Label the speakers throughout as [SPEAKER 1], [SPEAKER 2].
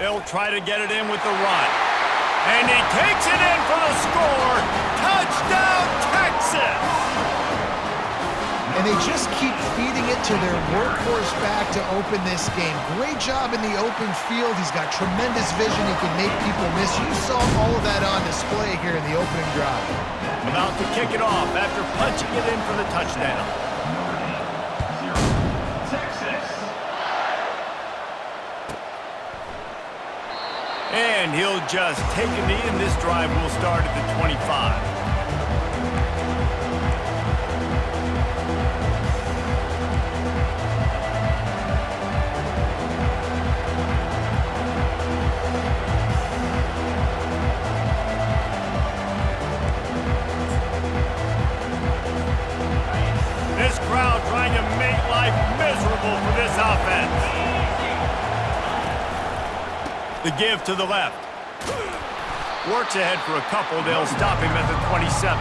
[SPEAKER 1] They'll try to get it in with the run. And he takes it in for the score. Touchdown, Texas!
[SPEAKER 2] And they just keep feeding it to their workhorse back to open this game. Great job in the open field. He's got tremendous vision. He can make people miss. You saw all of that on display here in the opening drive.
[SPEAKER 1] About to kick it off after punching it in for the touchdown. And he'll just take a knee, and this drive will start at the 25. This crowd trying to make life miserable for this offense. The give to the left. Works ahead for a couple. They'll stop him at the 27.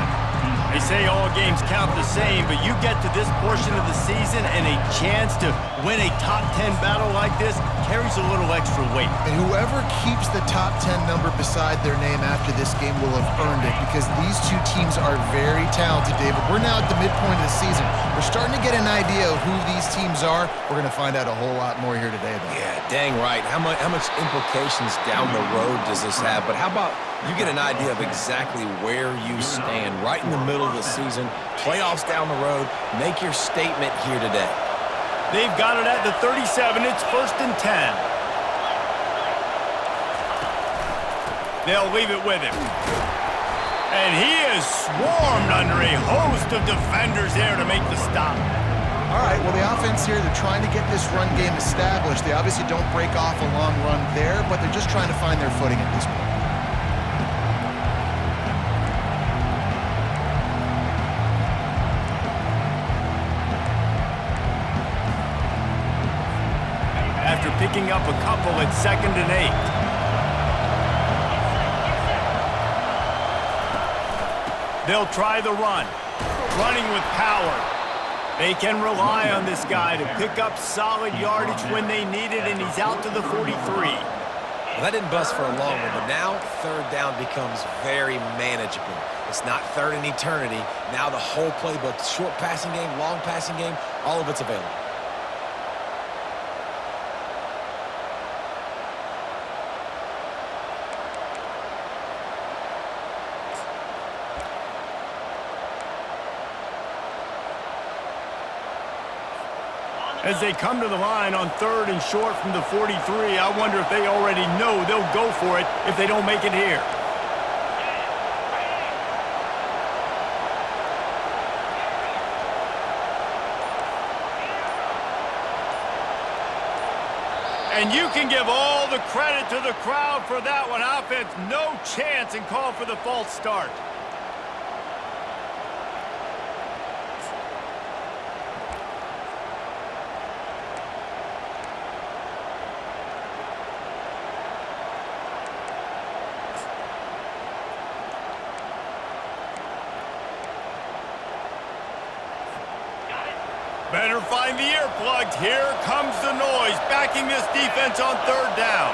[SPEAKER 1] They say all games count the same, but you get to this portion of the season and a chance to win a top 10 battle like this carries a little extra weight.
[SPEAKER 2] And whoever keeps the top 10 number beside their name after this game will have earned it, because these two teams are very talented, David. We're now at the midpoint of the season. We're starting to get an idea of who these teams are. We're going to find out a whole lot more here today, though.
[SPEAKER 3] Yeah, dang right. How much implications down the road does this have? But how about you get an idea of exactly where you stand right in the middle of the season, playoffs down the road, make your statement here today.
[SPEAKER 1] They've got it at the 37. It's 1st and 10. They'll leave it with him. And he is swarmed under a host of defenders there to make the stop.
[SPEAKER 2] All right, well, the offense here, they're trying to get this run game established. They obviously don't break off a long run there, but they're just trying to find their footing at this point.
[SPEAKER 1] After picking up a couple at 2nd and 8. They'll try the run. Running with power. They can rely on this guy to pick up solid yardage when they need it, and he's out to the 43.
[SPEAKER 3] Well, that didn't bust for a long one, but now 3rd down becomes very manageable. It's not 3rd in eternity. Now the whole playbook, short passing game, long passing game, all of it's available.
[SPEAKER 1] As they come to the line on 3rd and short from the 43, I wonder if they already know they'll go for it if they don't make it here. And you can give all the credit to the crowd for that one. Offense, no chance, and call for the false start. Better find the earplugs. Here comes the noise, backing this defense on 3rd down.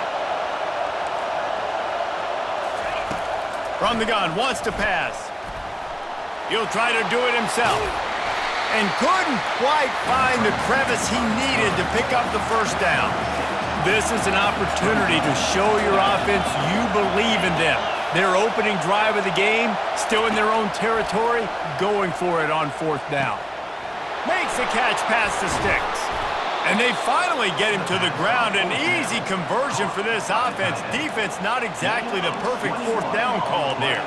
[SPEAKER 1] From the gun, wants to pass. He'll try to do it himself. And couldn't quite find the crevice he needed to pick up the 1st down. This is an opportunity to show your offense you believe in them. Their opening drive of the game, still in their own territory, going for it on 4th down. Makes the catch past the sticks. And they finally get him to the ground. An easy conversion for this offense. Defense not exactly the perfect 4th down call there.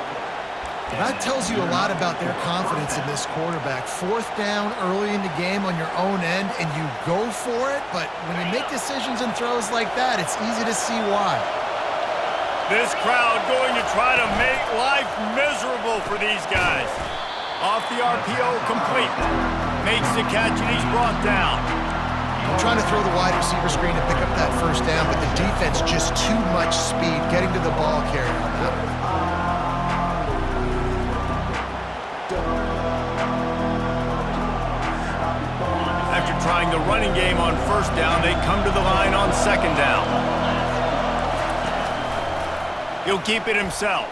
[SPEAKER 2] That tells you a lot about their confidence in this quarterback. 4th down early in the game on your own end, and you go for it. But when you make decisions and throws like that, it's easy to see why.
[SPEAKER 1] This crowd going to try to make life miserable for these guys. Off the RPO, complete. Makes the catch, and he's brought down.
[SPEAKER 2] I'm trying to throw the wide receiver screen to pick up that 1st down, but the defense just too much speed getting to the ball carrier on that one.
[SPEAKER 1] After trying the running game on 1st down, they come to the line on 2nd down. He'll keep it himself.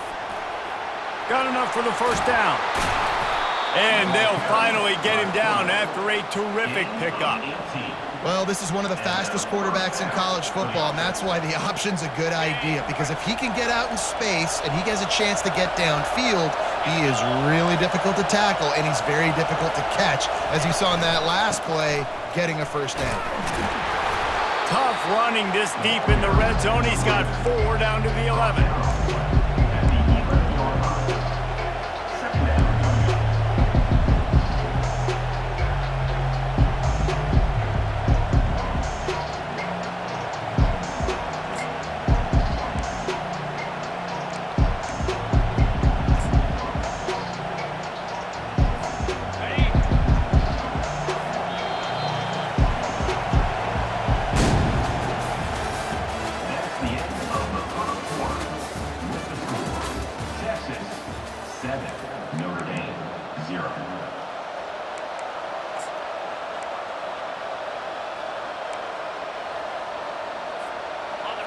[SPEAKER 1] Got enough for the first down. And they'll finally get him down after a terrific pickup.
[SPEAKER 2] Well, this is one of the fastest quarterbacks in college football, and that's why the option's a good idea, because if he can get out in space and he has a chance to get downfield, he is really difficult to tackle, and he's very difficult to catch, as you saw in that last play, getting a first down.
[SPEAKER 1] Tough running this deep in the red zone. He's got 4 down to the 11.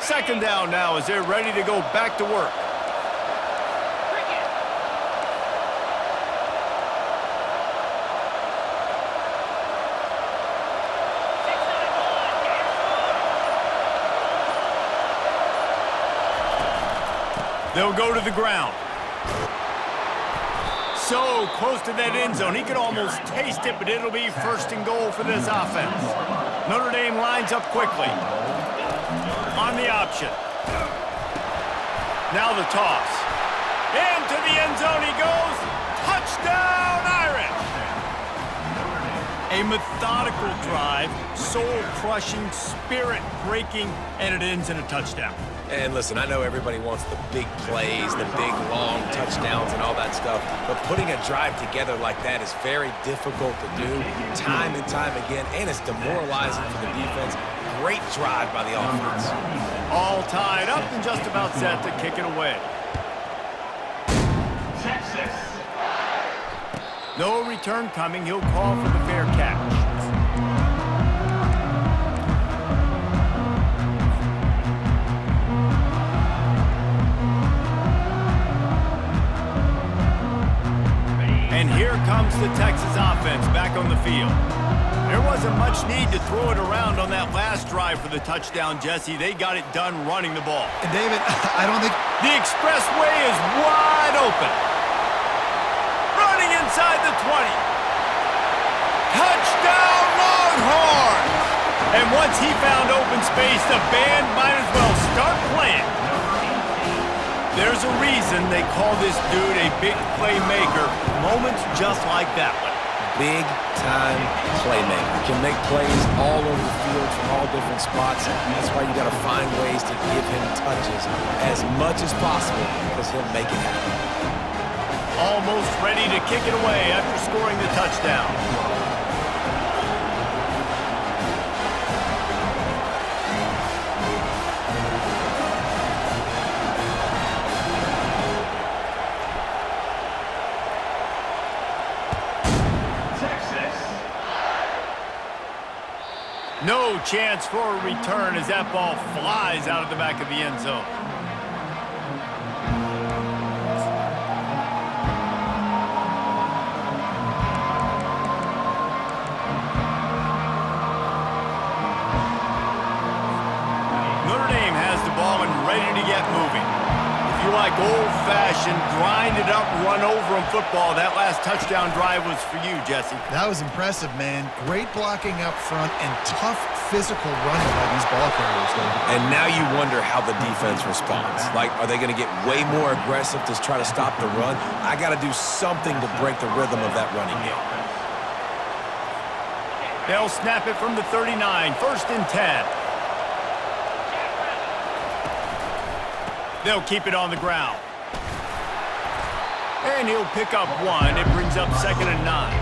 [SPEAKER 1] Second down now as they're ready to go back to work. They'll go to the ground. So close to that end zone. He could almost taste it, but it'll be first and goal for this offense. Notre Dame lines up quickly. On the option. Now the toss. Into the end zone he goes. Touchdown, Irish! A methodical drive, soul-crushing, spirit-breaking, and it ends in a touchdown.
[SPEAKER 3] And listen, I know everybody wants the big plays, the big, long touchdowns and all that stuff, but putting a drive together like that is very difficult to do time and time again, and it's demoralizing for the defense. Great drive by the offense.
[SPEAKER 1] All tied up and just about set to kick it away. Texas. No return coming. He'll call for the fair catch. And here comes the Texas offense back on the field. There wasn't much need to throw it around on that last drive for the touchdown, Jesse. They got it done running the ball.
[SPEAKER 2] And David, I don't think...
[SPEAKER 1] The expressway is wide open. Running inside the 20. Touchdown, Longhorns! And once he found open space, the band might as well start playing. There's a reason they call this dude a big playmaker. Moments just like that one.
[SPEAKER 3] Big-time playmaker. He can make plays all over the field from all different spots. That's why you got to find ways to give him touches as much as possible, because he'll make it happen.
[SPEAKER 1] Almost ready to kick it away after scoring the touchdown. No chance for a return as that ball flies out of the back of the end zone. Notre Dame has the ball and ready to get moving. If you like old-fashioned, grind-it-up, run-over-'em football, that last touchdown drive was for you, Jesse.
[SPEAKER 2] That was impressive, man. Great blocking up front and tough physical running by these ball carriers, though.
[SPEAKER 3] And now you wonder how the defense responds. Like, are they going to get way more aggressive to try to stop the run? I got to do something to break the rhythm of that running game.
[SPEAKER 1] They'll snap it from the 39, first and 10. They'll keep it on the ground. And he'll pick up 1. It brings up second and 9.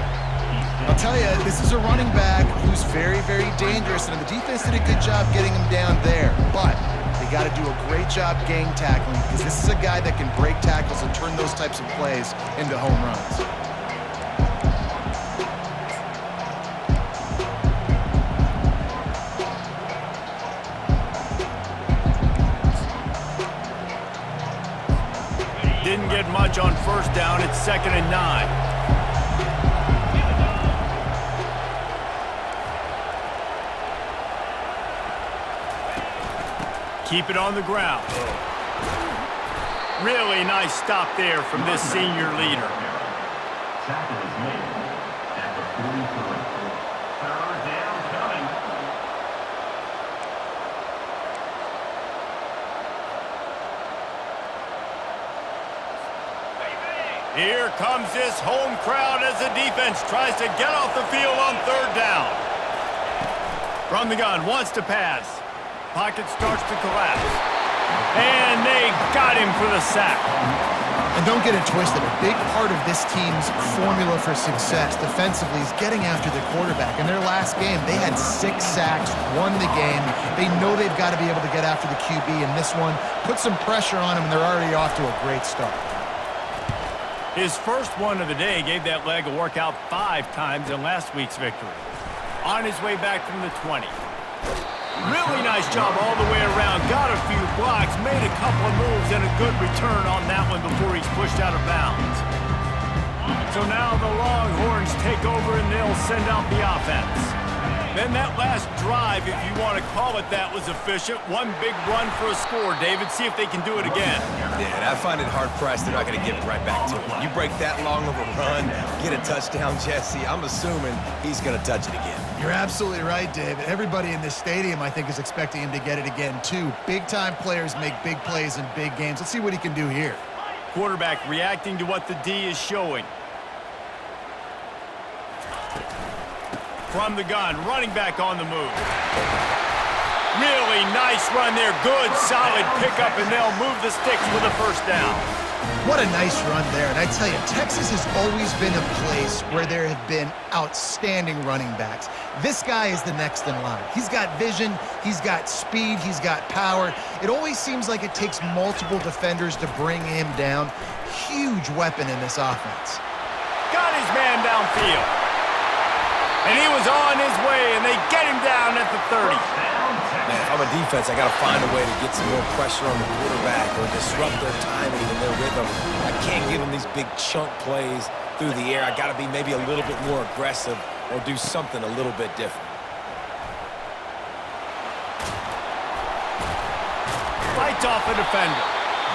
[SPEAKER 2] I'll tell you, this is a running back who's very, very dangerous, and the defense did a good job getting him down there. But they got to do a great job gang tackling, because this is a guy that can break tackles and turn those types of plays into home runs.
[SPEAKER 1] get much on first down. It's 2nd and 9. Keep it on the ground. Really nice stop there from this senior leader.
[SPEAKER 4] Tackle is made at the 43. Third down coming.
[SPEAKER 1] Here comes this home crowd as the defense tries to get off the field on 3rd down. From the gun, wants to pass. Pocket starts to collapse. And they got him for the sack.
[SPEAKER 2] And don't get it twisted. A big part of this team's formula for success defensively is getting after the quarterback. In their last game, they had 6 sacks, won the game. They know they've got to be able to get after the QB in this one. Put some pressure on them, and they're already off to a great start.
[SPEAKER 1] His first one of the day gave that leg a workout 5 times in last week's victory. On his way back from the 20. Really nice job all the way around. Got a few blocks, made a couple of moves, and a good return on that one before he's pushed out of bounds. So now the Longhorns take over and they'll send out the offense. Then that last drive, if you want to call it that, was efficient. One big run for a score. David, see if they can do it again.
[SPEAKER 3] Yeah, and I find it hard-pressed they're not going to give it right back to him. You break that long of a run, get a touchdown, Jesse, I'm assuming he's going to touch it again.
[SPEAKER 2] You're absolutely right, David. Everybody in this stadium, I think, is expecting him to get it again, too. Big-time players make big plays in big games. Let's see what he can do here.
[SPEAKER 1] Quarterback reacting to what the D is showing. From the gun, running back on the move. Really nice run there. Good, solid pickup, and they'll move the sticks with a first down.
[SPEAKER 2] What a nice run there. And I tell you, Texas has always been a place where there have been outstanding running backs. This guy is the next in line. He's got vision, he's got speed, he's got power. It always seems like it takes multiple defenders to bring him down. Huge weapon in this offense.
[SPEAKER 1] Got his man downfield. And he was on his way, and they get him down at the 30.
[SPEAKER 3] Man, if I'm a defense, I got to find a way to get some more pressure on the quarterback or disrupt their timing and their rhythm. I can't give them these big chunk plays through the air. I got to be maybe a little bit more aggressive or do something a little bit different.
[SPEAKER 1] Fights off a defender.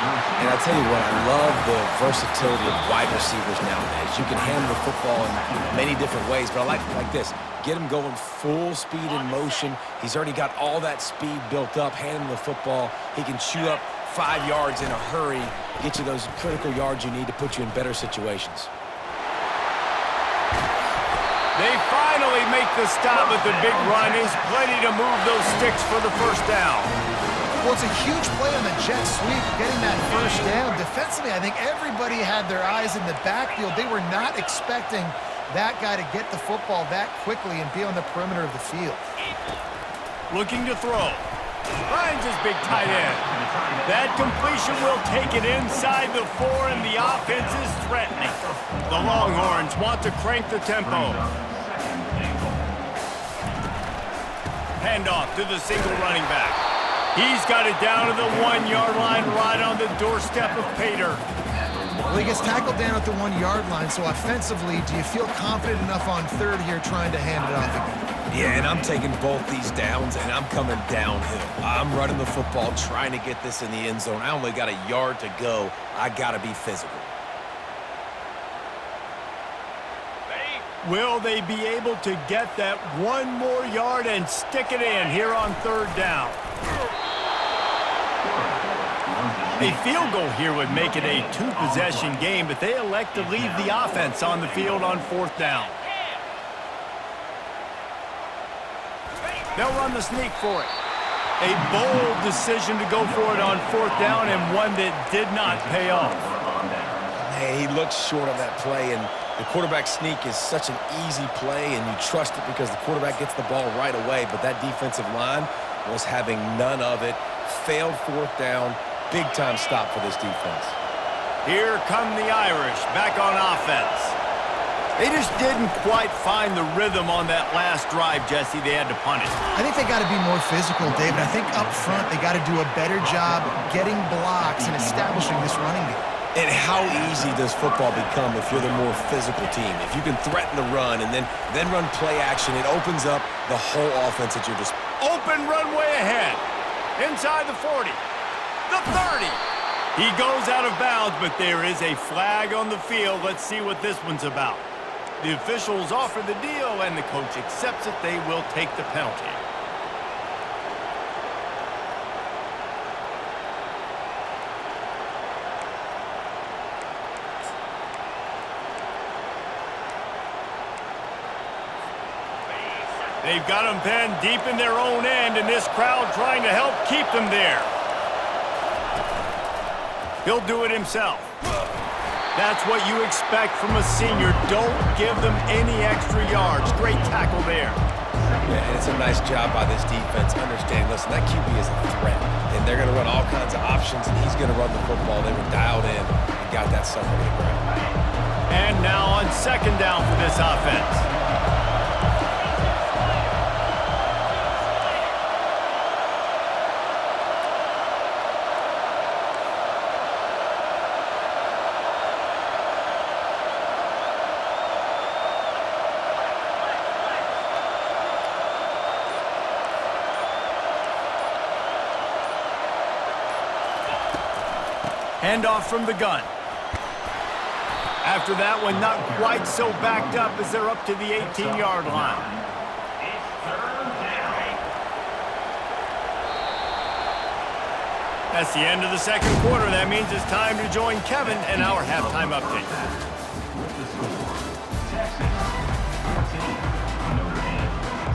[SPEAKER 3] And I tell you what, I love the versatility of wide receivers nowadays. You can handle the football in many different ways, but I like this. Get him going full speed in motion. He's already got all that speed built up, handling the football. He can chew up 5 yards in a hurry, get you those critical yards you need to put you in better situations.
[SPEAKER 1] They finally make the stop with the big run. He's plenty to move those sticks for the first down.
[SPEAKER 2] Well, it's a huge play on the jet sweep, getting that first down. Defensively, I think everybody had their eyes in the backfield. They were not expecting that guy to get the football that quickly and be on the perimeter of the field.
[SPEAKER 1] Looking to throw. Finds his big tight end. That completion will take it inside the 4, and the offense is threatening. The Longhorns want to crank the tempo. Handoff to the single running back. He's got it down to the 1-yard line, right on the doorstep of Pater.
[SPEAKER 2] Well, he gets tackled down at the 1-yard line, so offensively, do you feel confident enough on third here trying to hand it off again?
[SPEAKER 3] Yeah, and I'm taking both these downs, and I'm coming downhill. I'm running the football, trying to get this in the end zone. I only got a yard to go. I got to be physical.
[SPEAKER 1] Will they be able to get that 1 more yard and stick it in here on third down? A field goal here would make it a 2-possession game, but they elect to leave the offense on the field on 4th down. They'll run the sneak for it. A bold decision to go for it on 4th down, and one that did not pay off.
[SPEAKER 3] Hey, he looks short on that play, and the quarterback sneak is such an easy play, and you trust it because the quarterback gets the ball right away, but that defensive line was having none of it. Failed 4th down. Big-time stop for this defense.
[SPEAKER 1] Here come the Irish back on offense. They just didn't quite find the rhythm on that last drive, Jesse. They had to punt it.
[SPEAKER 2] I think they got to be more physical, David. I think up front they got to do a better job getting blocks and establishing this running game.
[SPEAKER 3] And how easy does football become if you're the more physical team? If you can threaten the run and then run play action, it opens up the whole offense at your disposal.
[SPEAKER 1] Open runway ahead. Inside the 40. The 30. He goes out of bounds, but there is a flag on the field. Let's see what this one's about. The officials offer the deal, and the coach accepts it. They will take the penalty. They've got them pinned deep in their own end, and this crowd trying to help keep them there. He'll do it himself. That's what you expect from a senior. Don't give them any extra yards. Great tackle there.
[SPEAKER 3] Yeah, and it's a nice job by this defense understanding, listen, that QB is a threat, and they're going to run all kinds of options, and he's going to run the football. They were dialed in and got that sucker to the ground.
[SPEAKER 1] And now on second down for this offense. Handoff from the gun. After that one, not quite so backed up as they're up to the 18-yard line.
[SPEAKER 4] It's third down.
[SPEAKER 1] That's the end of the second quarter. That means it's time to join Kevin in our halftime update.
[SPEAKER 4] With the score, Texas 14, Notre Dame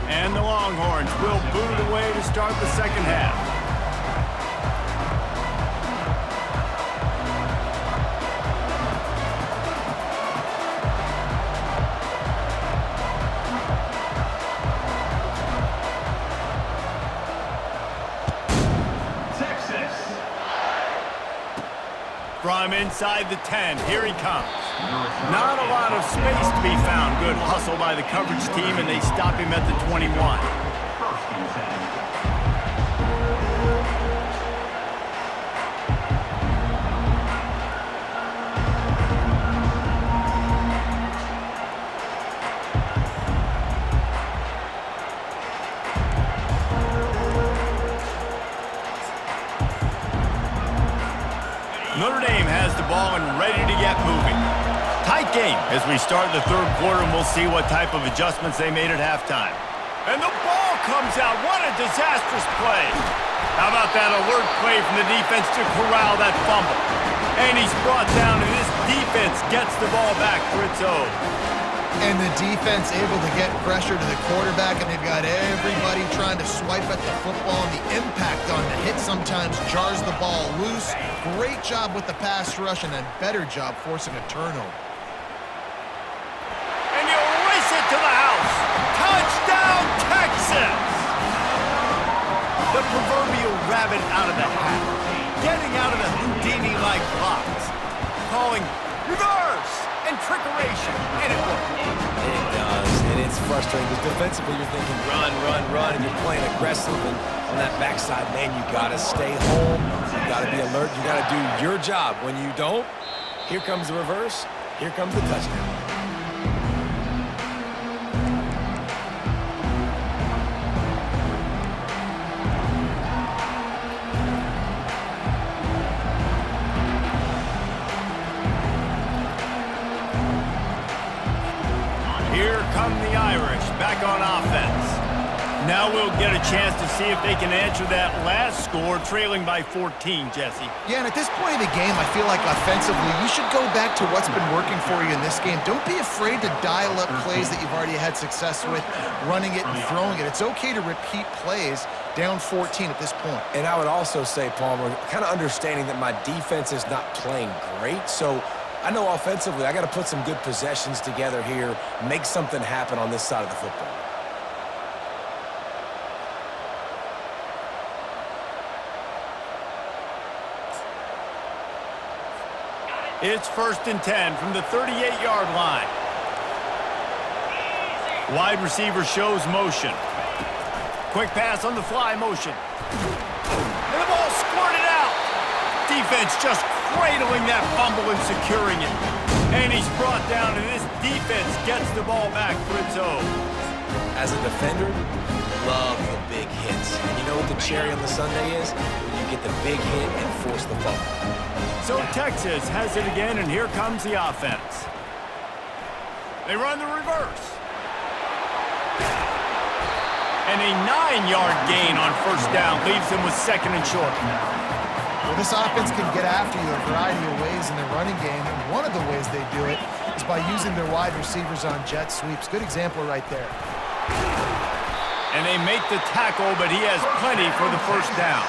[SPEAKER 4] 7.
[SPEAKER 1] And the Longhorns will boot away to start the second half. From inside the 10, here he comes. Not a lot of space to be found. Good hustle by the coverage team, and they stop him at the 21.
[SPEAKER 4] First and 10.
[SPEAKER 1] Notre Dame has the ball and ready to get moving. Tight game as we start the third quarter, and we'll see what type of adjustments they made at halftime. And the ball comes out. What a disastrous play. How about that alert play from the defense to corral that fumble? And he's brought down, and this defense gets the ball back for its own.
[SPEAKER 2] And the defense able to get pressure to the quarterback, and they've got everybody trying to swipe at the football, and the impact on the hit sometimes jars the ball loose. Great job with the pass rush, and a better job forcing a turnover.
[SPEAKER 1] And you race it to the house. Touchdown, Texas! The proverbial rabbit out of the hat. Getting out of the Houdini-like box. Calling reverse and trickeration, and it worked.
[SPEAKER 3] It does, and it's frustrating because defensively you're thinking run, run, run, and you're playing aggressive, and on that backside, man, you got to stay home. You got to be alert. You got to do your job. When you don't, here comes the reverse. Here comes the touchdown.
[SPEAKER 1] Here come the Irish back on offense. Now we'll get a chance to see if they can answer that last score, trailing by 14, Jesse.
[SPEAKER 2] Yeah, and at this point of the game, I feel like offensively, you should go back to what's been working for you in this game. Don't be afraid to dial up plays that you've already had success with, running it and throwing it. It's okay to repeat plays down 14 at this point.
[SPEAKER 3] And I would also say, Palmer, kind of understanding that my defense is not playing great, so I know offensively I got to put some good possessions together here, make something happen on this side of the football.
[SPEAKER 1] It's 1st and 10 from the 38-yard line. Wide receiver shows motion. Quick pass on the fly motion. And the ball squirted out. defense just cradling that fumble and securing it. And he's brought down, and this defense gets the ball back for its own.
[SPEAKER 3] As a defender, love the big hits. And you know what the cherry on the sundae is? When you get the big hit and force the fumble.
[SPEAKER 1] So Texas has it again, and here comes the offense. They run the reverse. And a 9-yard gain on first down leaves them with second and short.
[SPEAKER 2] Well, this offense can get after you a variety of ways in their running game, and one of the ways they do it is by using their wide receivers on jet sweeps. Good example right there.
[SPEAKER 1] And they make the tackle, but he has plenty for the first down.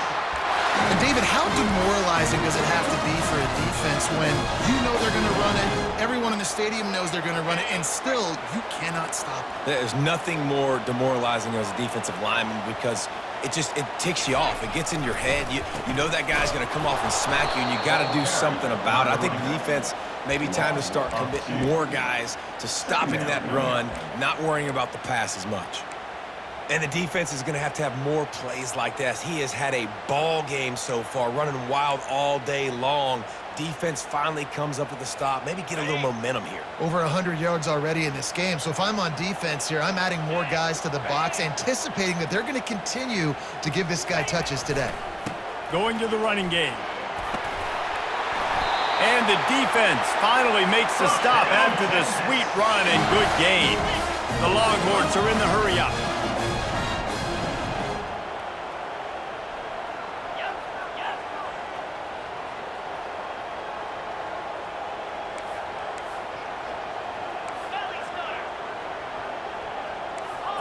[SPEAKER 2] And David, how demoralizing does it have to be for a defense when you know they're going to run it, everyone in the stadium knows they're going to run it, and still you cannot stop it?
[SPEAKER 3] There's nothing more demoralizing as a defensive lineman because it ticks you off. It gets in your head. You know that guy's going to come off and smack you, and you got to do something about it. I think the defense, maybe time to start committing more guys to stopping that run, not worrying about the pass as much. And the defense is going to have more plays like this. He has had a ball game so far, running wild all day long. Defense finally comes up with a stop. Maybe get a little momentum here.
[SPEAKER 2] Over 100 yards already in this game. So if I'm on defense here, I'm adding more guys to the box, anticipating that they're going to continue to give this guy touches today.
[SPEAKER 1] Going to the running game. And the defense finally makes the stop after the sweet run and good gain. The Longhorns are in the hurry-up.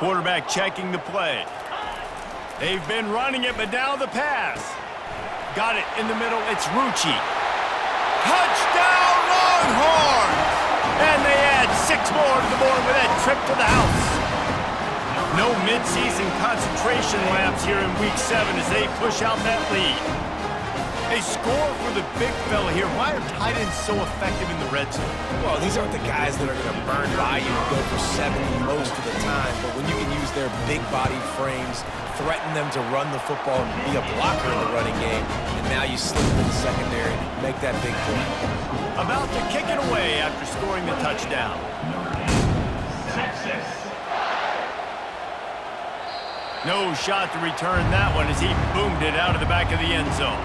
[SPEAKER 1] Quarterback checking the play. They've been running it, but now the pass. Got it in the middle. It's Rucci. Touchdown, Longhorns! And they add 6 more to the board with that trip to the house. No midseason concentration laps here in Week 7 as they push out that lead. They score for the big fella here. Why are tight ends so effective in the red zone?
[SPEAKER 3] Well, these aren't the guys that are going to burn by you and go for 70 most of the time, but when you can use their big body frames, threaten them to run the football and be a blocker in the running game, and now you slip in the secondary, make that big play.
[SPEAKER 1] About to kick it away after scoring the touchdown. No shot to return that one as he boomed it out of the back of the end zone.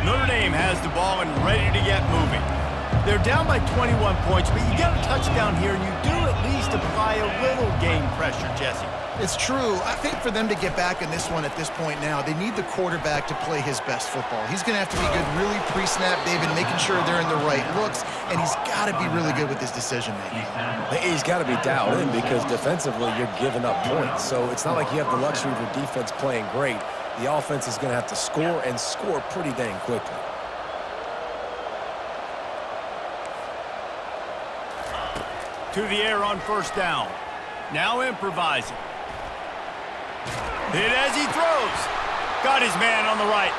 [SPEAKER 1] Notre Dame has the ball and ready to get moving. They're down by 21 points, but you get a touchdown here, and you do at least apply a little game pressure, Jesse.
[SPEAKER 2] It's true. I think for them to get back in this one at this point now, they need the quarterback to play his best football. He's going to have to be good really pre-snap, David, making sure they're in the right looks, and he's got to be really good with his decision-making.
[SPEAKER 3] He's got to be dialed in because defensively you're giving up points. So it's not like you have the luxury of your defense playing great. The offense is going to have to score and score pretty dang quickly.
[SPEAKER 1] To the air on first down. Now improvising. Hit as he throws. Got his man on the right.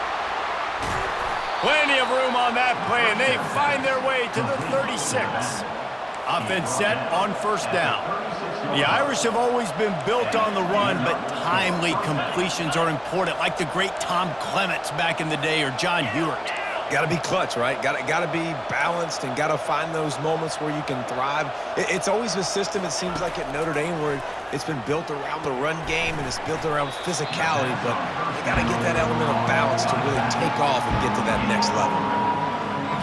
[SPEAKER 1] Plenty of room on that play, and they find their way to the 36. Offense set on first down. The Irish have always been built on the run, but timely completions are important, like the great Tom Clements back in the day or John Hewart.
[SPEAKER 3] Got to be clutch, right? Got to be balanced and got to find those moments where you can thrive. It's always a system, it seems like, at Notre Dame where it's been built around the run game and it's built around physicality, but they got to get that element of balance to really take off and get to that next level.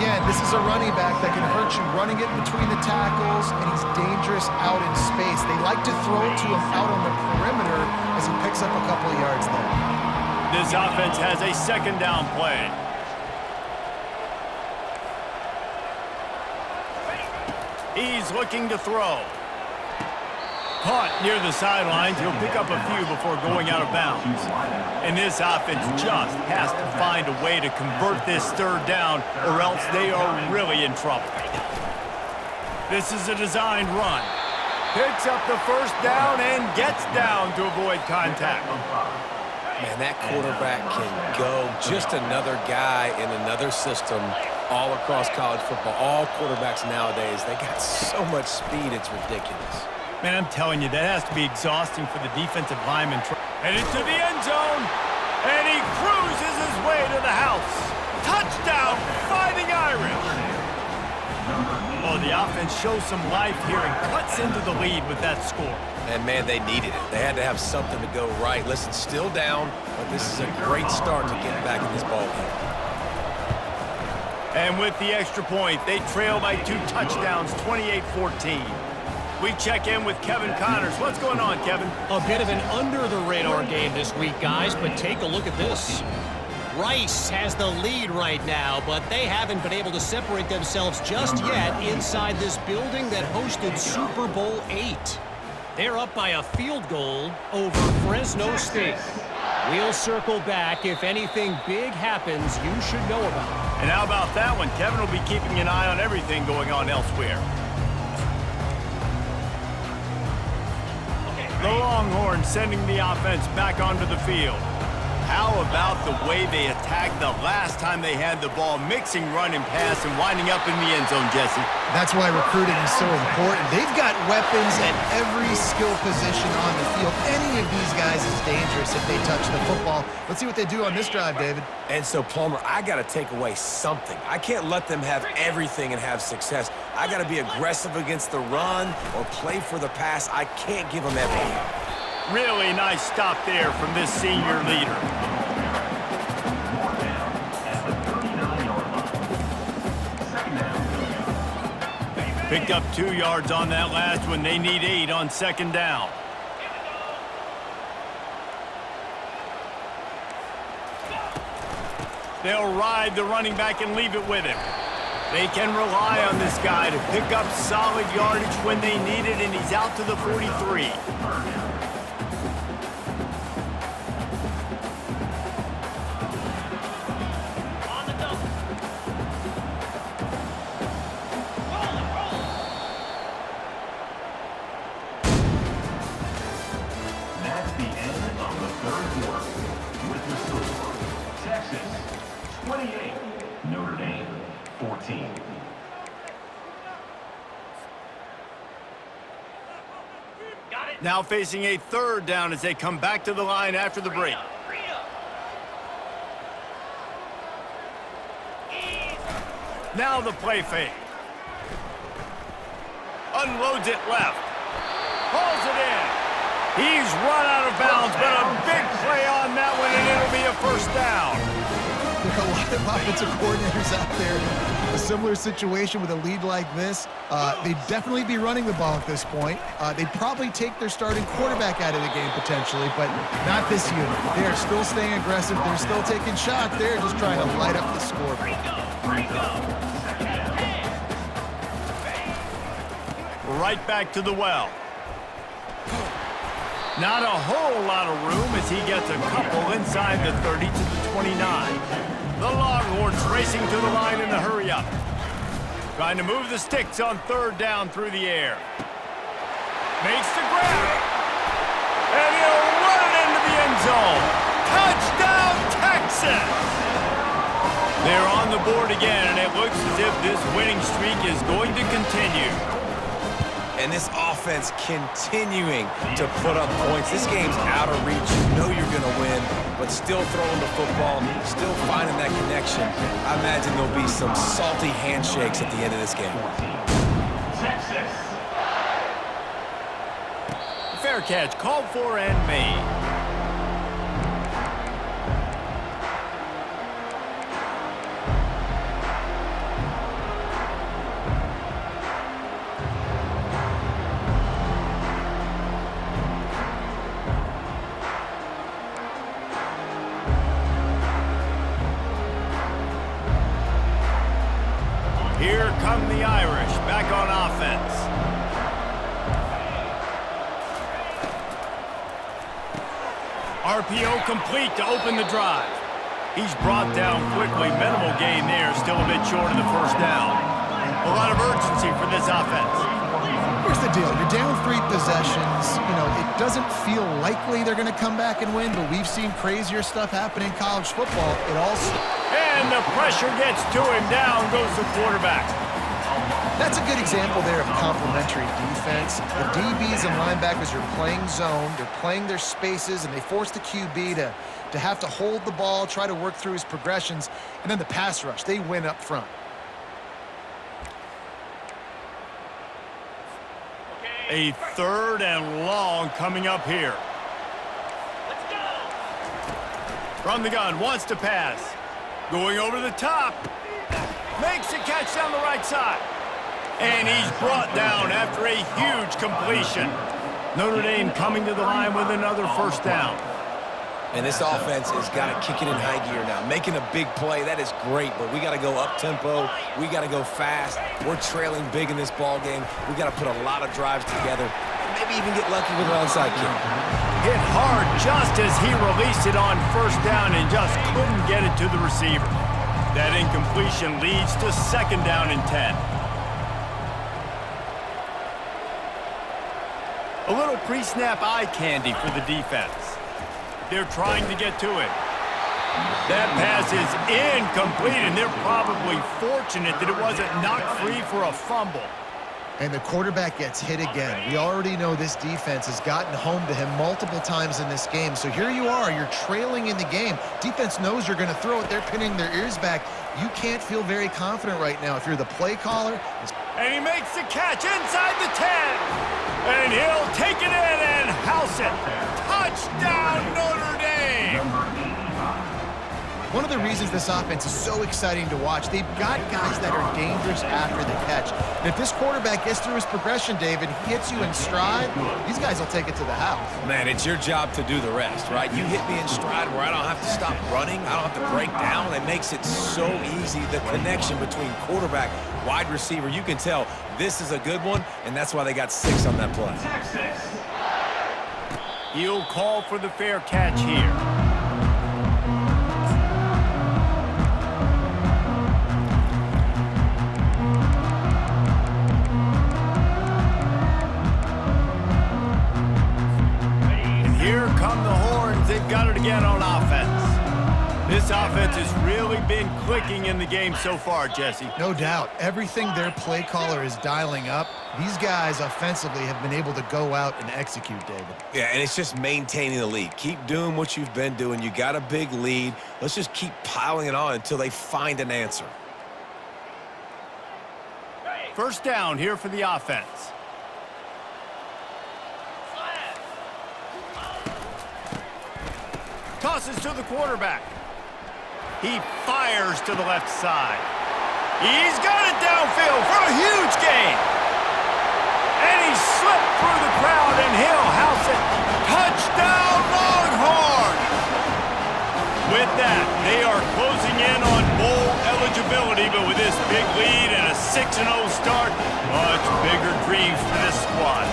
[SPEAKER 2] Again, this is a running back that can hurt you running it between the tackles, and he's dangerous out in space. They like to throw it to him out on the perimeter as he picks up a couple of yards there.
[SPEAKER 1] This offense has a second down play. He's looking to throw. Caught near the sidelines. He'll pick up a few before going out of bounds. And this offense just has to find a way to convert this third down, or else they are really in trouble. This is a designed run. Picks up the first down and gets down to avoid contact.
[SPEAKER 3] Man, that quarterback can go. Just another guy in another system All across college football, all quarterbacks nowadays, they got so much speed, it's ridiculous.
[SPEAKER 1] Man, I'm telling you, that has to be exhausting for the defensive lineman. Headed to the end zone, and he cruises his way to the house. Touchdown, Fighting Irish. Oh, the offense shows some life here and cuts into the lead with that score.
[SPEAKER 3] And, man, they needed it. They had to have something to go right. Listen, still down, but this is a great start to get back in this ballgame.
[SPEAKER 1] And with the extra point, they trail by 2 touchdowns, 28-14. We check in with Kevin Connors. What's going on, Kevin?
[SPEAKER 5] A bit of an under-the-radar game this week, guys, but take a look at this. Rice has the lead right now, but they haven't been able to separate themselves just yet inside this building that hosted Super Bowl VIII. They're up by a field goal over Fresno State. We'll circle back. If anything big happens, you should know about it.
[SPEAKER 1] And how about that one? Kevin will be keeping an eye on everything going on elsewhere. The Longhorns sending the offense back onto the field. How about the way they attacked the last time they had the ball, mixing run and pass and winding up in the end zone, Jesse?
[SPEAKER 2] That's why recruiting is so important. They've got weapons at every skill position on the field. Any of these guys is dangerous if they touch the football. Let's see what they do on this drive, David.
[SPEAKER 3] And so, Palmer, I got to take away something. I can't let them have everything and have success. I got to be aggressive against the run or play for the pass. I can't give them everything.
[SPEAKER 1] Really nice stop there from this senior leader. Picked up 2 yards on that last one. They need 8 on second down. They'll ride the running back and leave it with him. They can rely on this guy to pick up solid yardage when they need it, and he's out to the 43.
[SPEAKER 4] That's the end of the third quarter. With the score, Texas 28, Notre Dame 14.
[SPEAKER 1] Now facing a third down as they come back to the line after the break. Now the play fake. Unloads it left. Hauls it in. He's run out of bounds, but a big play on that one, and it'll be a first down.
[SPEAKER 2] There are a lot of offensive coordinators out there. A similar situation with a lead like this. They'd definitely be running the ball at this point. They'd probably take their starting quarterback out of the game potentially, but not this unit. They are still staying aggressive. They're still taking shots. They're just trying to light up the scoreboard.
[SPEAKER 1] Right back to the well. Not a whole lot of room as he gets a couple inside the 30 to the 29. The Longhorns racing to the line in the hurry-up. Trying to move the sticks on third down through the air. Makes the grab. And he'll run it into the end zone. Touchdown, Texas! They're on the board again, and it looks as if this winning streak is going to continue.
[SPEAKER 3] And this offense continuing to put up points. This game's out of reach. You know you're going to win, but still throwing the football, still finding that connection. I imagine there'll be some salty handshakes at the end of this game.
[SPEAKER 4] Texas.
[SPEAKER 1] Fair catch, called for and made. Here come the Irish, back on offense. RPO complete to open the drive. He's brought down quickly. Minimal gain there, still a bit short of the first down. A lot of urgency for this offense.
[SPEAKER 2] Here's the deal. You're down 3 possessions. You know, it doesn't feel likely they're going to come back and win, but we've seen crazier stuff happen in college football.
[SPEAKER 1] And the pressure gets to him. Down goes the quarterback.
[SPEAKER 2] That's a good example there of complementary defense. The DBs and linebackers are playing zone. They're playing their spaces, and they force the QB to have to hold the ball, try to work through his progressions, and then the pass rush. They win up front.
[SPEAKER 1] A 3rd and long coming up here.
[SPEAKER 5] Let's go.
[SPEAKER 1] From the gun, wants to pass. Going over the top. Makes a catch down the right side. And he's brought down after a huge completion. Notre Dame coming to the line with another first down.
[SPEAKER 3] And this offense has got to kick it in high gear now. Making a big play, that is great, but we got to go up-tempo. We got to go fast. We're trailing big in this ball game. We got to put a lot of drives together and maybe even get lucky with an onside kick.
[SPEAKER 1] Hit hard just as he released it on first down and just couldn't get it to the receiver. That incompletion leads to 2nd down and 10. A little pre-snap eye candy for the defense. They're trying to get to it. That pass is incomplete, and they're probably fortunate that it wasn't knocked free for a fumble.
[SPEAKER 2] And the quarterback gets hit again. We already know this defense has gotten home to him multiple times in this game. So here you are, you're trailing in the game. Defense knows you're going to throw it. They're pinning their ears back. You can't feel very confident right now if you're the play caller.
[SPEAKER 1] And he makes the catch inside the 10. And he'll take it in and house it. Touchdown, Notre Dame!
[SPEAKER 2] One of the reasons this offense is so exciting to watch, they've got guys that are dangerous after the catch. And if this quarterback gets through his progression, David, hits you in stride, these guys will take it to the house.
[SPEAKER 3] Man, it's your job to do the rest, right? You hit me in stride where I don't have to stop running. I don't have to break down. It makes it so easy. The connection between quarterback, wide receiver, you can tell this is a good one, and that's why they got 6 on that play.
[SPEAKER 1] He'll call for the fair catch here. Here come the horns. They've got it again on offense. This offense has really been clicking in the game so far, Jesse.
[SPEAKER 2] No doubt. Everything their play caller is dialing up, these guys offensively have been able to go out and execute, David.
[SPEAKER 3] Yeah, and it's just maintaining the lead. Keep doing what you've been doing. You got a big lead. Let's just keep piling it on until they find an answer.
[SPEAKER 1] First down here for the offense. Tosses to the quarterback. He fires to the left side. He's got it downfield for a huge gain. And he slipped through the crowd, and he'll house it. Touchdown, Longhorns! With that, they are closing in on bowl eligibility, but with this big lead and a 6-0 start, much bigger dreams for this squad.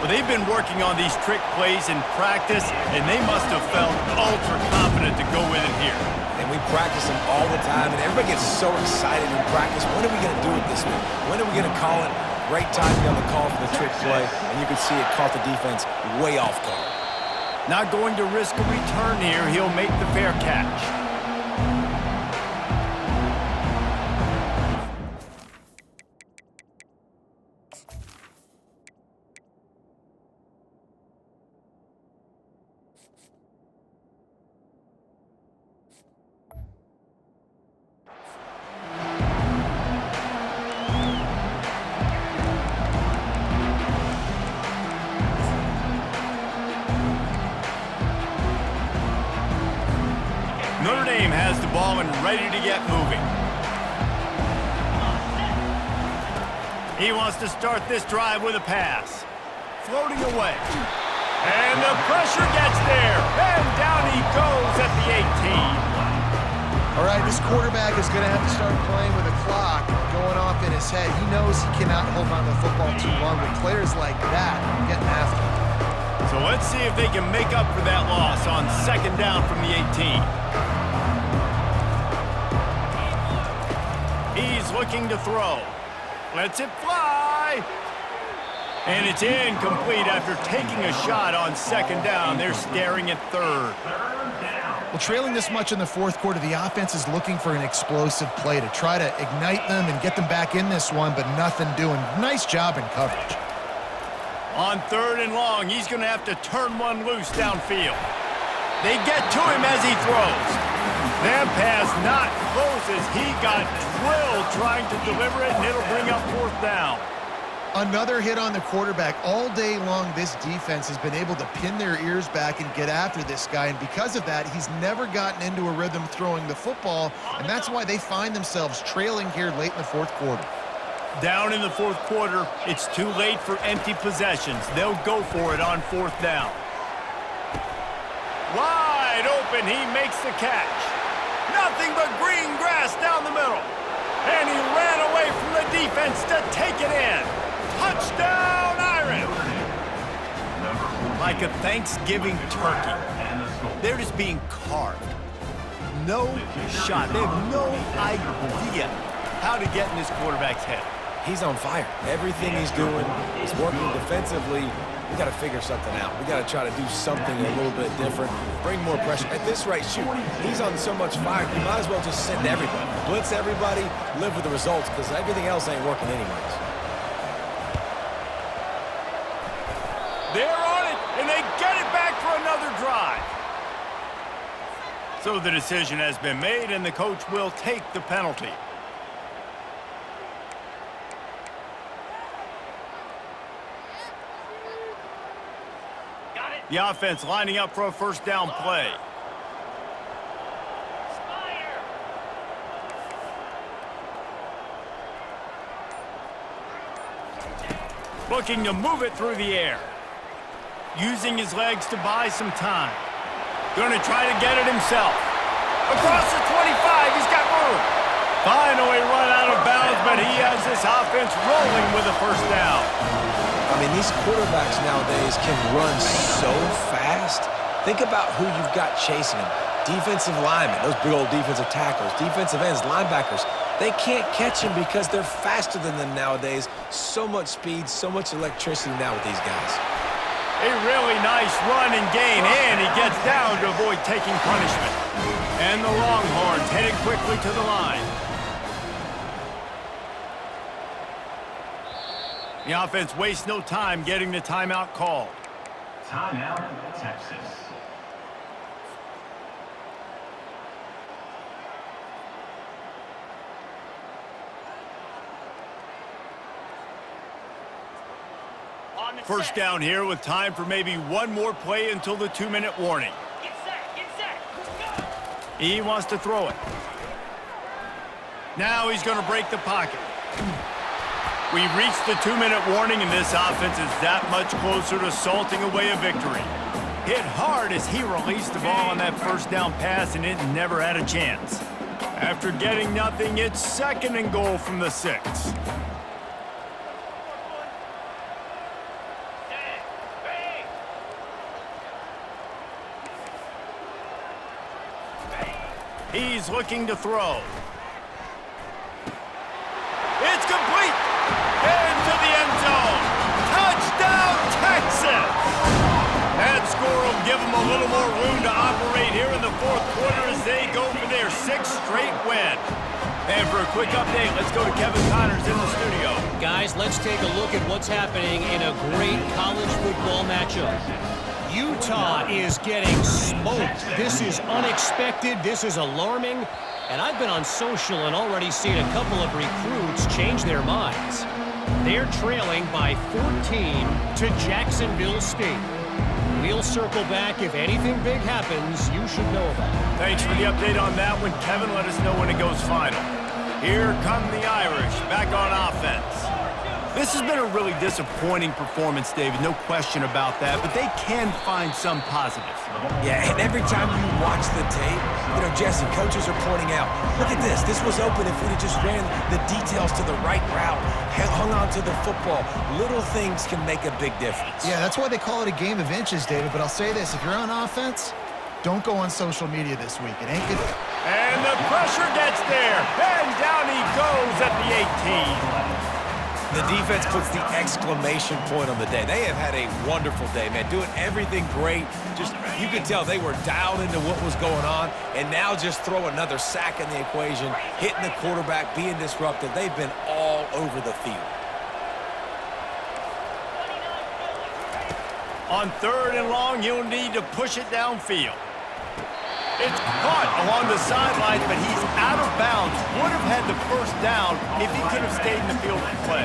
[SPEAKER 1] Well, they've been working on these trick plays in practice, and they must have felt ultra confident to go with it here.
[SPEAKER 3] And we practice them all the time, and everybody gets so excited in practice. When are we going to do it this week? When are we going to call it? Great timing on the call for the trick play, and you can see it caught the defense way off guard.
[SPEAKER 1] Not going to risk a return here. He'll make the fair catch. Notre Dame has the ball and ready to get moving. He wants to start this drive with a pass. Floating away. And the pressure gets there. And down he goes at the 18.
[SPEAKER 2] All right, this quarterback is going to have to start playing with a clock going off in his head. He knows he cannot hold on to the football too long with players like that getting after him.
[SPEAKER 1] So let's see if they can make up for that loss on 2nd down from the 18. He's looking to throw. Lets it fly. And it's incomplete after taking a shot on second down. They're staring at third.
[SPEAKER 2] Well, trailing this much in the fourth quarter, the offense is looking for an explosive play to try to ignite them and get them back in this one, but nothing doing. Nice job in coverage.
[SPEAKER 1] On third and long, he's going to have to turn one loose downfield. They get to him as he throws. That pass not close as he got drilled trying to deliver it, and it'll bring up fourth down.
[SPEAKER 2] Another hit on the quarterback. All day long, this defense has been able to pin their ears back and get after this guy, and because of that, he's never gotten into a rhythm throwing the football, and that's why they find themselves trailing here late in the fourth quarter.
[SPEAKER 1] Down in the fourth quarter, it's too late for empty possessions. They'll go for it on fourth down. Wide open, he makes the catch. Nothing but green grass down the middle. And he ran away from the defense to take it in. Touchdown, Irish! Like a Thanksgiving turkey. They're just being carved. No shot. They have no idea how to get in this quarterback's head.
[SPEAKER 3] He's on fire. Everything he's doing is working defensively. We got to figure something out. We got to try to do something a little bit different, bring more pressure. At this rate, shoot, he's on so much fire, you might as well just send everybody. Blitz everybody, live with the results, because everything else ain't working anyways.
[SPEAKER 1] They're on it, and they get it back for another drive. So the decision has been made, and the coach will take the penalty. The offense lining up for a first down play. Looking to move it through the air. Using his legs to buy some time. Going to try to get it himself. Across the 25, he's got room. Finally run out of bounds, but he has this offense rolling with a first down.
[SPEAKER 3] I mean, these quarterbacks nowadays can run so fast. Think about who you've got chasing them. Defensive linemen, those big old defensive tackles, defensive ends, linebackers. They can't catch him because they're faster than them nowadays. So much speed, so much electricity now with these guys.
[SPEAKER 1] A really nice run and gain, and he gets down to avoid taking punishment. And the Longhorns headed quickly to the line. The offense wastes no time getting the timeout called.
[SPEAKER 4] Timeout, Texas.
[SPEAKER 1] First down here with time for maybe one more play until the 2-minute warning.
[SPEAKER 6] Get set, go!
[SPEAKER 1] He wants to throw it. Now he's going to break the pocket. We've reached the 2-minute warning, and this offense is that much closer to salting away a victory. Hit hard as he released the ball on that first down pass, and it never had a chance. After getting nothing, it's 2nd and goal from the 6. He's looking to throw. It's complete! Into the end zone! Touchdown, Texas! That score will give them a little more room to operate here in the fourth quarter as they go for their 6th straight win. And for a quick update, let's go to Kevin Connors in the studio.
[SPEAKER 5] Guys, let's take a look at what's happening in a great college football matchup. Utah is getting smoked. This is unexpected. This is alarming. And I've been on social and already seen a couple of recruits change their minds. They're trailing by 14 to Jacksonville State. We'll circle back. If anything big happens, you should know about it.
[SPEAKER 1] Thanks for the update on that one, Kevin. Let us know when it goes final. Here come the Irish back on offense. This has been a really disappointing performance, David, no question about that, but they can find some positives.
[SPEAKER 3] Yeah, and every time you watch the tape, you know, Jesse, coaches are pointing out, look at this. This was open if we'd have just ran the details to the right route, hung on to the football. Little things can make a big difference.
[SPEAKER 2] Yeah, that's why they call it a game of inches, David, but I'll say this. If you're on offense, don't go on social media this week. It ain't good.
[SPEAKER 1] And the pressure gets there, and down he goes at the 18.
[SPEAKER 3] The defense puts the exclamation point on the day. They have had a wonderful day, man, doing everything great. Just, you could tell they were dialed into what was going on, and now just throw another sack in the equation, hitting the quarterback, being disruptive. They've been all over the field.
[SPEAKER 1] On 3rd and long, you'll need to push it downfield. It's caught along the sidelines, but he's out of bounds. Would have had the first down if he could have stayed in the field for play.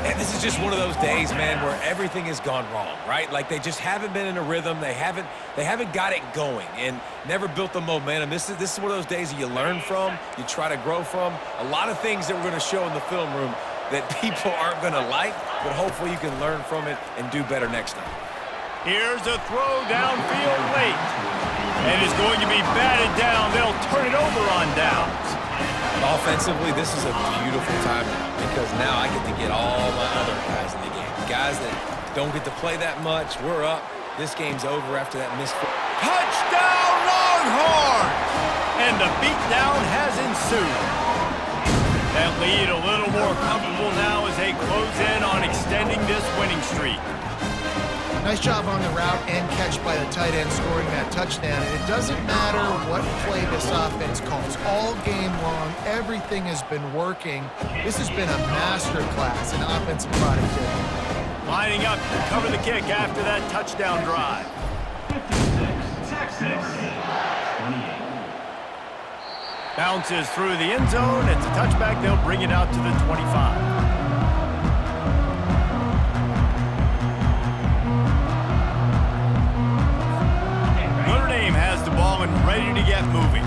[SPEAKER 3] And this is just one of those days, man, where everything has gone wrong, right? Like they just haven't been in a rhythm. They haven't got it going and never built the momentum. This is one of those days that you learn from, you try to grow from. A lot of things that we're going to show in the film room that people aren't going to like, but hopefully you can learn from it and do better next time.
[SPEAKER 1] Here's a throw downfield late. And it's going to be batted down. They'll turn it over on downs.
[SPEAKER 3] Offensively, this is a beautiful time now because now I get to get all my other guys in the game. Guys that don't get to play that much, we're up. This game's over after that missed.
[SPEAKER 1] Touchdown, Longhorns! And the beatdown has ensued. That lead a little more comfortable now as they close in on extending this winning streak.
[SPEAKER 2] Nice job on the route and catch by the tight end scoring that touchdown. And it doesn't matter what play this offense calls. All game long, everything has been working. This has been a master class in offensive productivity.
[SPEAKER 1] Lining up to cover the kick after that touchdown drive.
[SPEAKER 4] 56, Texas. 28.
[SPEAKER 1] Bounces through the end zone. It's a touchback. They'll bring it out to the 25. Has the ball and ready to get moving.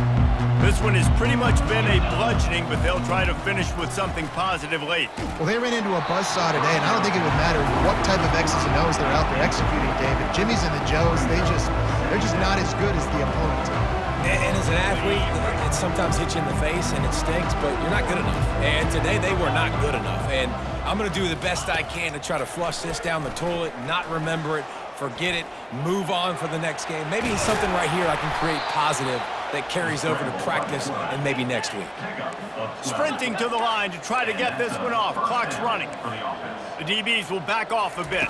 [SPEAKER 1] This one has pretty much been a bludgeoning, but they'll try to finish with something positive late.
[SPEAKER 2] Well, they ran into a buzzsaw today, and I don't think it would matter what type of X's and O's they're out there executing, David. Jimmy's and the Joes, they're just not as good as the opponent.
[SPEAKER 3] And as an athlete, it sometimes hits you in the face and it stinks, but you're not good enough. And today they were not good enough. And I'm going to do the best I can to try to flush this down the toilet, not remember it, forget it, move on for the next game. Maybe something right here I can create positive that carries over to practice and maybe next week.
[SPEAKER 1] Sprinting to the line to try to get this one off. Clock's running. The DBs will back off a bit.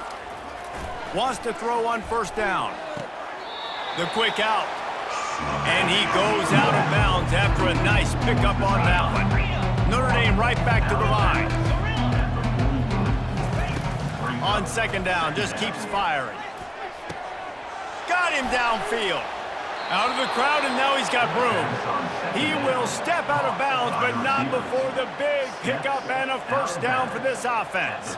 [SPEAKER 1] Wants to throw on 1st down. The quick out. And he goes out of bounds after a nice pickup on that one. Notre Dame right back to the line. On 2nd down, just keeps firing. Got him downfield. Out of the crowd, and now he's got room. He will step out of bounds, but not before the big pickup and a 1st down for this offense.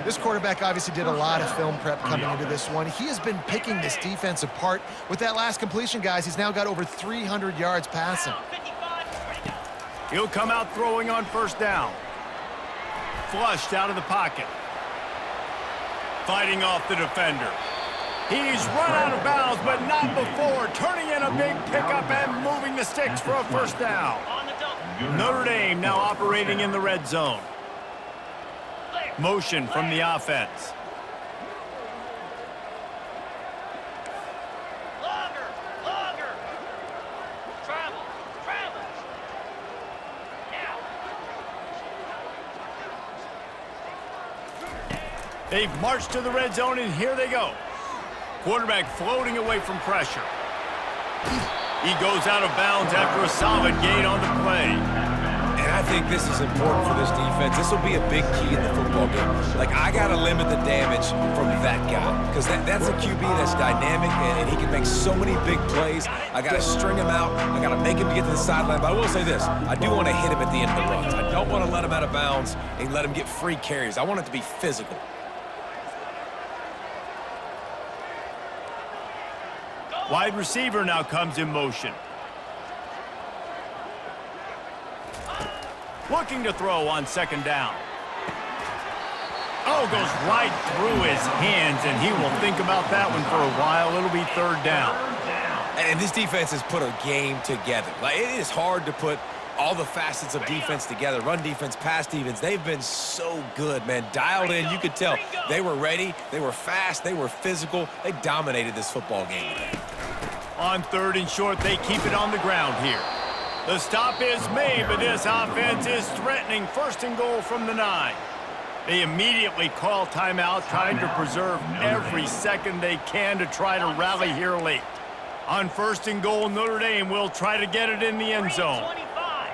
[SPEAKER 2] This quarterback obviously did a lot of film prep coming into this one. He has been picking this defense apart. With that last completion, guys, he's now got over 300 yards passing.
[SPEAKER 1] He'll come out throwing on 1st down. Flushed out of the pocket. Fighting off the defender. He's run out of bounds, but not before turning in a big pickup and moving the sticks for a 1st down. Notre Dame now operating in the red zone. Motion from the offense.
[SPEAKER 6] Longer. Travel. Now.
[SPEAKER 1] They've marched to the red zone, and here they go. Quarterback floating away from pressure. He goes out of bounds after a solid gain on the play.
[SPEAKER 3] And I think this is important for this defense. This will be a big key in the football game. Like, I got to limit the damage from that guy because that's a QB that's dynamic and he can make so many big plays. I got to string him out. I got to make him get to the sideline. But I will say this. I do want to hit him at the end of the runs. I don't want to let him out of bounds and let him get free carries. I want it to be physical.
[SPEAKER 1] Wide receiver now comes in motion. Looking to throw on 2nd down. Oh, goes right through his hands, and he will think about that one for a while. It'll be 3rd down.
[SPEAKER 3] And this defense has put a game together. Like, it is hard to put all the facets of defense together. Run defense, pass defense. They've been so good, man. Dialed in. You could tell they were ready. They were fast. They were physical. They dominated this football game today.
[SPEAKER 1] On 3rd and short, they keep it on the ground here. The stop is made, but this offense is threatening 1st and goal from the 9. They immediately call timeout, trying to preserve every second they can to try to rally here late. On 1st and goal, Notre Dame will try to get it in the end zone.
[SPEAKER 6] 25.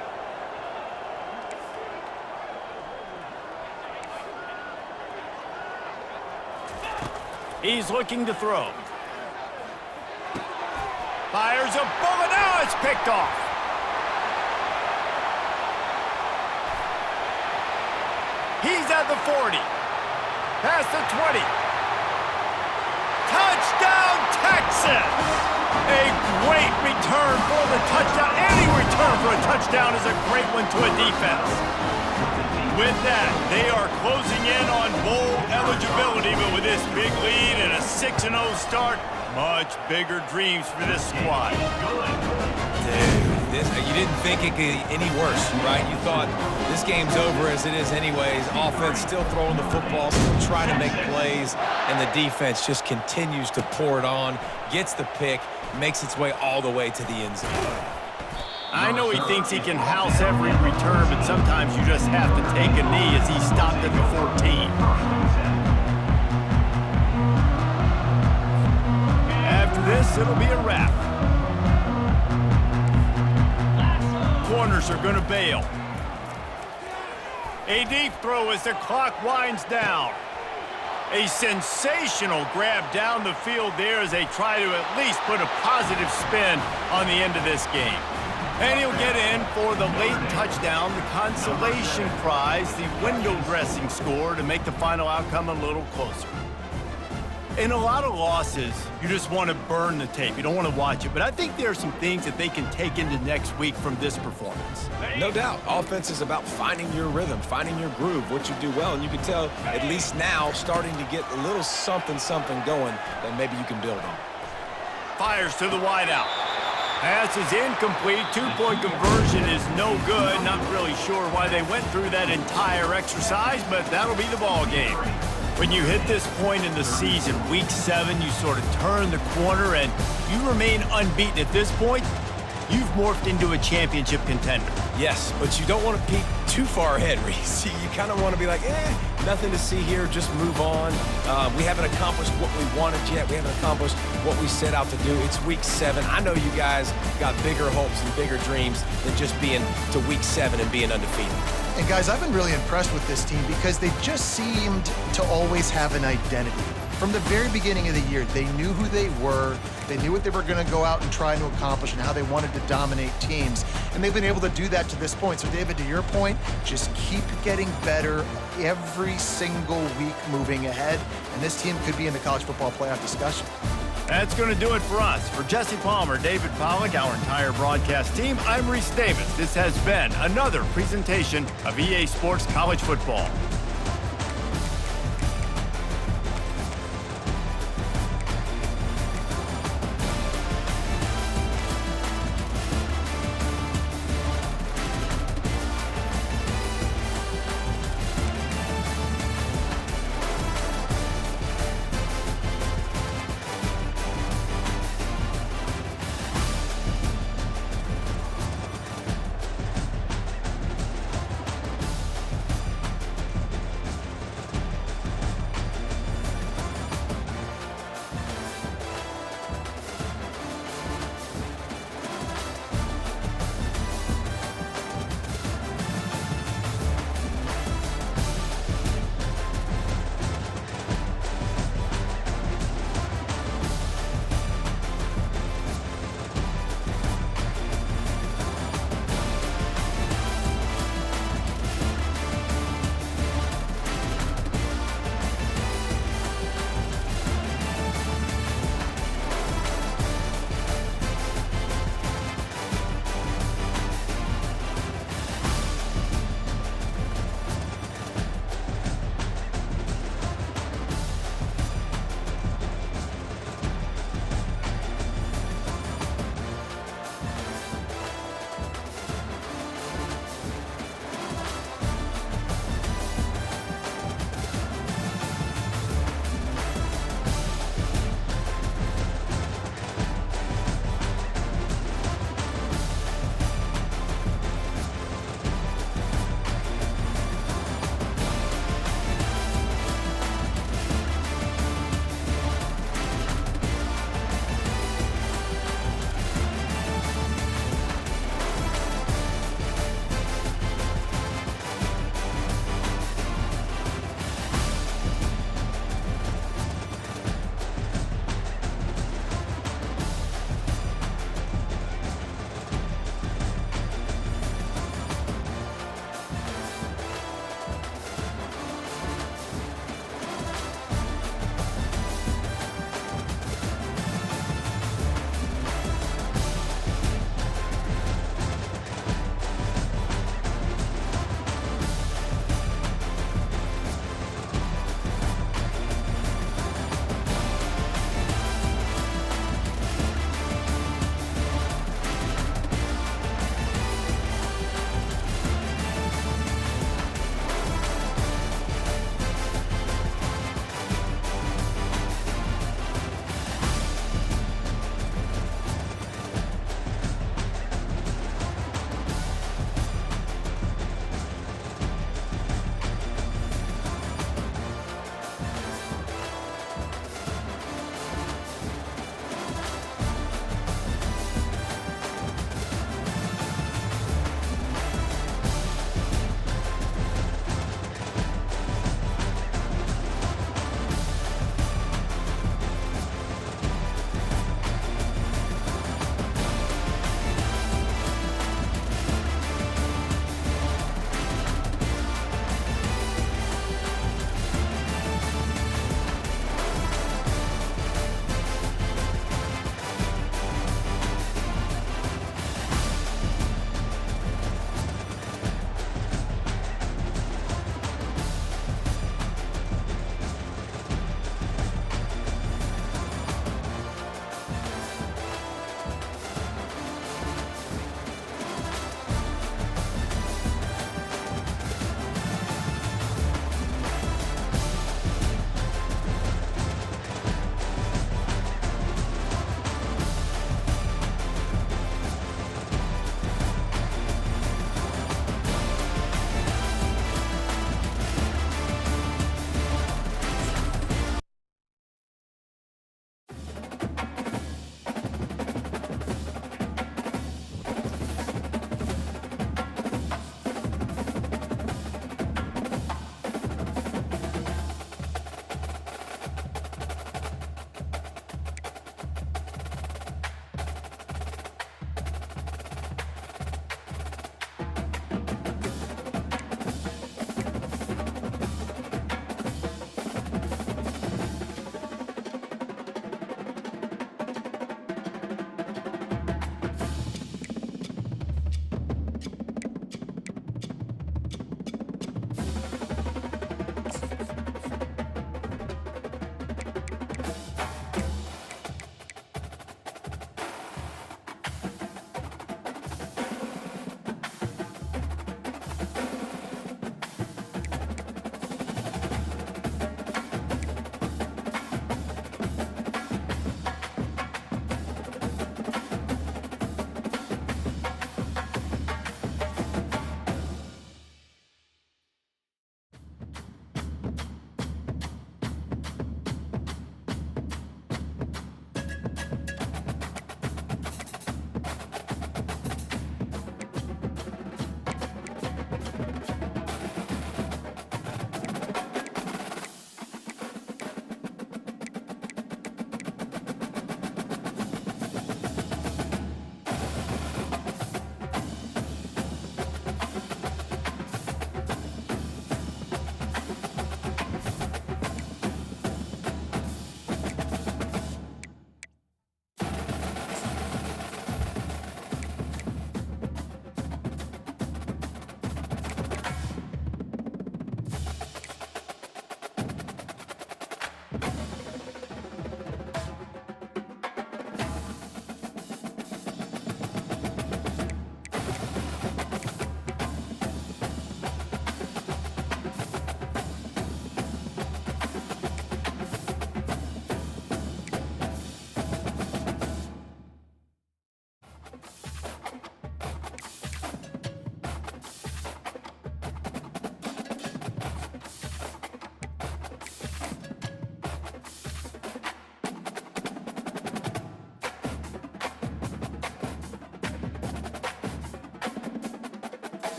[SPEAKER 1] He's looking to throw. Fires a bullet. Now it's picked off. He's at the 40. Past the 20. Touchdown, Texas! A great return for the touchdown. Any return for a touchdown is a great one to a defense. With that, they are closing in on bowl eligibility, but with this big lead and a 6-0 start, much bigger dreams for this squad.
[SPEAKER 3] Dude, you didn't think it could get any worse, right? You thought this game's over as it is anyways. Offense still throwing the football, still trying to make plays, and the defense just continues to pour it on, gets the pick, makes its way all the way to the end zone.
[SPEAKER 1] I know he thinks he can house every return, but sometimes you just have to take a knee as he stopped at the 14. After this, it'll be a wrap. Corners are going to bail. A deep throw as the clock winds down. A sensational grab down the field there as they try to at least put a positive spin on the end of this game. And he'll get in for the late touchdown, the consolation prize, the window dressing score to make the final outcome a little closer. In a lot of losses, you just want to burn the tape. You don't want to watch it. But I think there are some things that they can take into next week from this performance.
[SPEAKER 3] No doubt. Offense is about finding your rhythm, finding your groove, what you do well. And you can tell, at least now, starting to get a little something going that maybe you can build on.
[SPEAKER 1] Fires to the wideout. Pass is incomplete. Two-point conversion is no good. Not really sure why they went through that entire exercise, but that'll be the ball game. When you hit this point in the season, week 7, you sort of turn the corner and you remain unbeaten at this point. You've morphed into a championship contender.
[SPEAKER 3] Yes, but you don't want to peek too far ahead, Reese. You kind of want to be like, nothing to see here, just move on. We haven't accomplished what we wanted yet. We haven't accomplished what we set out to do. It's week 7. I know you guys got bigger hopes and bigger dreams than just being to week 7 and being undefeated.
[SPEAKER 2] And guys, I've been really impressed with this team because they just seemed to always have an identity. From the very beginning of the year, they knew who they were, they knew what they were going to go out and try to accomplish and how they wanted to dominate teams. And they've been able to do that to this point. So David, to your point, just keep getting better every single week moving ahead. And this team could be in the college football playoff discussion.
[SPEAKER 1] That's going to do it for us. For Jesse Palmer, David Pollack, our entire broadcast team, I'm Reese Davis. This has been another presentation of EA Sports College Football.